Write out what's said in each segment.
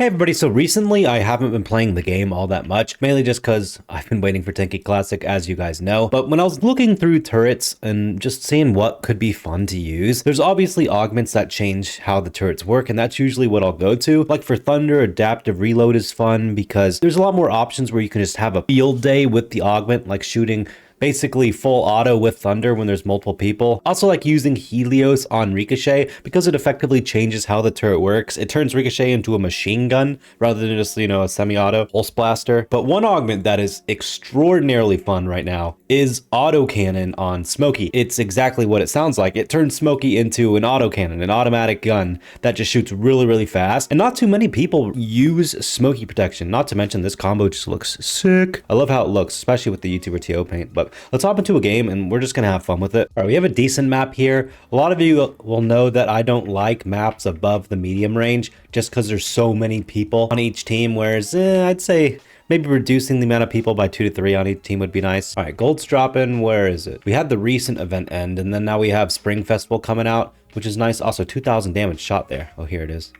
Hey everybody, so recently I haven't been playing the game all that much, mainly just because I've been waiting for Tanki Classic, as you guys know. But when I was looking through turrets and just seeing what could be fun to use, there's obviously augments that change how the turrets work, and that's usually what I'll go to. Like for Thunder, Adaptive Reload is fun because there's a lot more options where you can just have a field day with the augment, like shooting basically full auto with Thunder when there's multiple people. Also like using Helios on Ricochet because it effectively changes how the turret works. It turns Ricochet into a machine gun rather than just, a semi-auto pulse blaster. But one augment that is extraordinarily fun right now is autocannon on Smokey. It's exactly what it sounds like. It turns Smokey into an autocannon, an automatic gun that just shoots really, really fast. And not too many people use Smokey protection. Not to mention this combo just looks sick. I love how it looks, especially with the YouTuber TO paint. But let's hop into a game and we're just gonna have fun with it. All right, we have a decent map here. A lot of you will know that I don't like maps above the medium range just because there's so many people on each team, whereas I'd say maybe reducing the amount of people by 2 to 3 on each team would be nice. All right, gold's dropping. Where is it? We had the recent event end, and then now we have Spring Festival coming out, which is nice. Also, 2,000 damage shot there. Oh, here it is.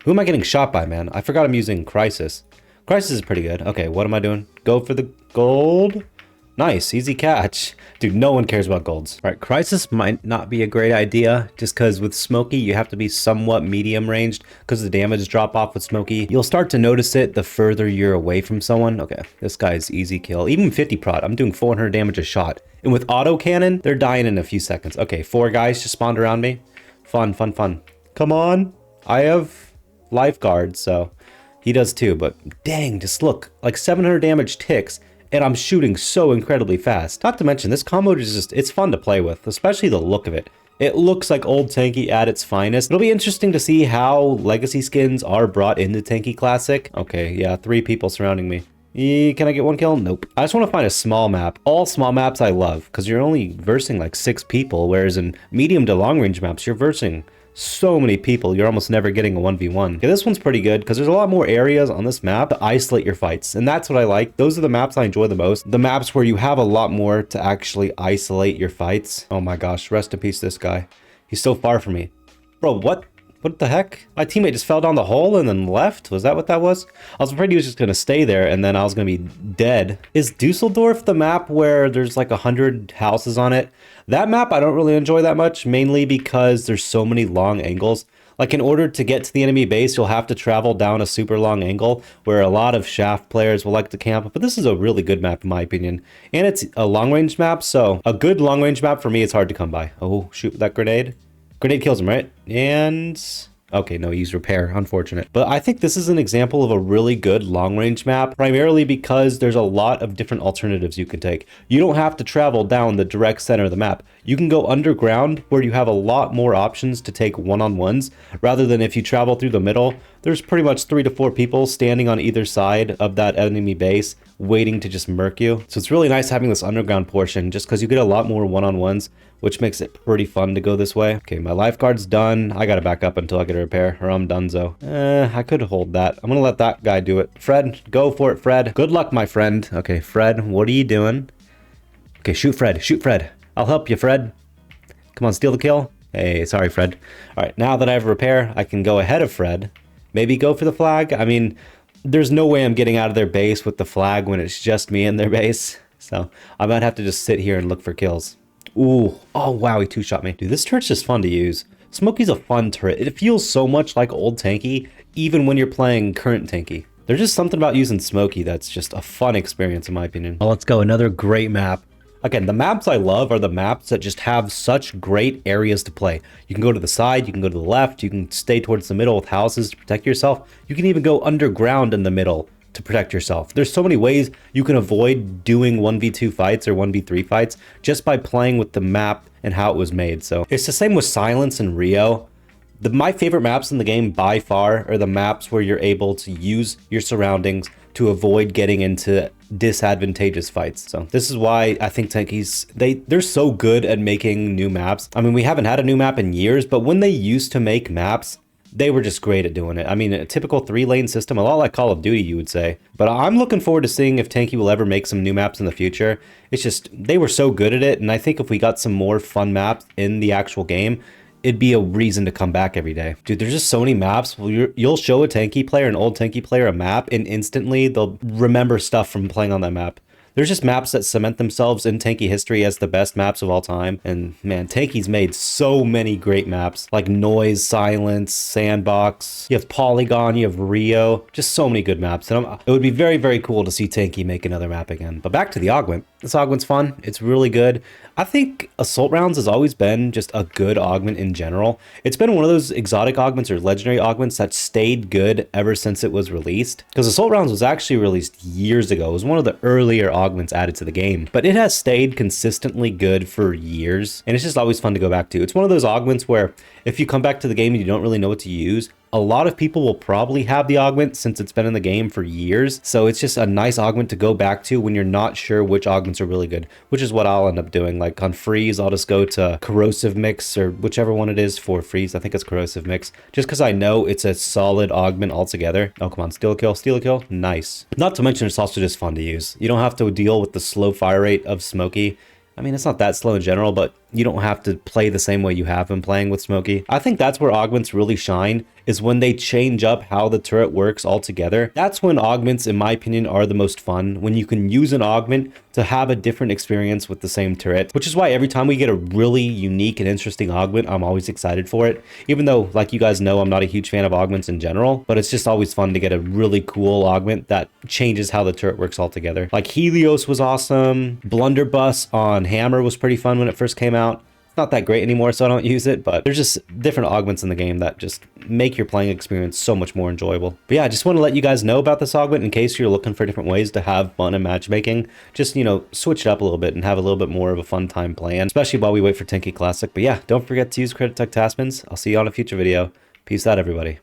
Who am I getting shot by, man? I forgot I'm using Crisis. Crisis is pretty good. Okay, what am I doing? Go for the gold. Nice, easy catch. Dude, no one cares about golds. All right, Crisis might not be a great idea just because with Smokey, you have to be somewhat medium ranged because the damage drop off with Smokey. You'll start to notice it the further you're away from someone. Okay, this guy's easy kill. Even 50 prod, I'm doing 400 damage a shot. And with auto cannon, they're dying in a few seconds. Okay, 4 guys just spawned around me. Fun, fun, fun. Come on. I have lifeguards, so he does too. But dang, just look, like 700 damage ticks. And I'm shooting so incredibly fast. Not to mention, this combo is just, it's fun to play with, especially the look of it. It looks like old Tanki at its finest. It'll be interesting to see how legacy skins are brought into Tanki Classic. Okay, yeah, 3 people surrounding me. Can I get 1 kill? Nope. I just want to find a small map. All small maps I love, because you're only versing like 6 people, whereas in medium to long range maps, you're versing so many people, you're almost never getting a 1v1. Okay, this one's pretty good because there's a lot more areas on this map to isolate your fights, and that's what I like. Those are the maps I enjoy the most. The maps where you have a lot more to actually isolate your fights. Oh my gosh, rest in peace this guy. He's so far from me. Bro, what? What the heck? My teammate just fell down the hole and then left? Was that what that was? I was afraid he was just gonna stay there and then I was gonna be dead. Is Dusseldorf the map where there's like 100 houses on it? That map I don't really enjoy that much, mainly because there's so many long angles. Like in order to get to the enemy base, you'll have to travel down a super long angle where a lot of shaft players will like to camp. But this is a really good map in my opinion. And it's a long range map, so a good long range map for me is hard to come by. Oh, shoot that grenade. Grenade kills him, right? And okay, no, he used repair, unfortunate. But I think this is an example of a really good long-range map, primarily because there's a lot of different alternatives you can take. You don't have to travel down the direct center of the map. You can go underground where you have a lot more options to take one-on-ones, rather than if you travel through the middle, there's pretty much 3 to 4 people standing on either side of that enemy base waiting to just murk you. So it's really nice having this underground portion just because you get a lot more one-on-ones, which makes it pretty fun to go this way. Okay, my lifeguard's done. I gotta back up until I get a repair or I'm donezo. I could hold that. I'm gonna let that guy do it. Fred, go for it, Fred. Good luck, my friend. Okay, Fred, what are you doing? Okay, shoot Fred, shoot Fred. I'll help you, Fred. Come on, steal the kill. Hey, sorry, Fred. All right, now that I have a repair, I can go ahead of Fred. Maybe go for the flag. I mean, there's no way I'm getting out of their base with the flag when it's just me in their base. So I might have to just sit here and look for kills. Ooh, oh wow, he 2-shot me. Dude, this turret's just fun to use. Smokey's a fun turret. It feels so much like old Tanki, even when you're playing current Tanki. There's just something about using Smokey that's just a fun experience in my opinion. Well, let's go, another great map. Again, the maps I love are the maps that just have such great areas to play. You can go to the side, you can go to the left, you can stay towards the middle with houses to protect yourself. You can even go underground in the middle to protect yourself. There's so many ways you can avoid doing 1v2 fights or 1v3 fights just by playing with the map and how it was made. So it's the same with Silence and Rio. My favorite maps in the game by far are the maps where you're able to use your surroundings to avoid getting into disadvantageous fights. So this is why I think Tanki's, they're so good at making new maps. I mean, we haven't had a new map in years, but when they used to make maps, they were just great at doing it. I mean, a typical 3-lane system, a lot like Call of Duty, you would say. But I'm looking forward to seeing if Tanki will ever make some new maps in the future. It's just, they were so good at it, and I think if we got some more fun maps in the actual game, it'd be a reason to come back every day. Dude, there's just so many maps. You'll show a Tanki player, an old Tanki player, a map, and instantly they'll remember stuff from playing on that map. There's just maps that cement themselves in Tanki history as the best maps of all time. And man, Tanki's made so many great maps like Noise, Silence, Sandbox. You have Polygon, you have Rio, just so many good maps. And it would be very, very cool to see Tanki make another map again. But back to the Augment. This Augment's fun. It's really good. I think Assault Rounds has always been just a good Augment in general. It's been one of those exotic Augments or legendary Augments that stayed good ever since it was released. Because Assault Rounds was actually released years ago. It was one of the earlier Augments added to the game. But it has stayed consistently good for years. And it's just always fun to go back to. It's one of those Augments where if you come back to the game and you don't really know what to use, a lot of people will probably have the Augment since it's been in the game for years. So it's just a nice Augment to go back to when you're not sure which Augments are really good, which is what I'll end up doing. Like on Freeze, I'll just go to Corrosive Mix or whichever one it is for Freeze. I think it's Corrosive Mix, just because I know it's a solid Augment altogether. Oh, come on. Steal a kill. Steal a kill. Nice. Not to mention it's also just fun to use. You don't have to deal with the slow fire rate of Smokey. I mean, it's not that slow in general, but you don't have to play the same way you have been playing with Smokey. I think that's where Augments really shine, is when they change up how the turret works altogether. That's when Augments, in my opinion, are the most fun, when you can use an Augment to have a different experience with the same turret, which is why every time we get a really unique and interesting Augment, I'm always excited for it. Even though, like you guys know, I'm not a huge fan of Augments in general, but it's just always fun to get a really cool Augment that changes how the turret works altogether. Like Helios was awesome. Blunderbuss on Hammer was pretty fun when it first came out. Not that great anymore, so I don't use it, but there's just different Augments in the game that just make your playing experience so much more enjoyable. But yeah, I just want to let you guys know about this Augment in case you're looking for different ways to have fun in matchmaking. Just, you know, switch it up a little bit and have a little bit more of a fun time playing, especially while we wait for Tanki Classic. But yeah, don't forget to use credit tech Taspens. I'll see you on a future video. Peace out, everybody.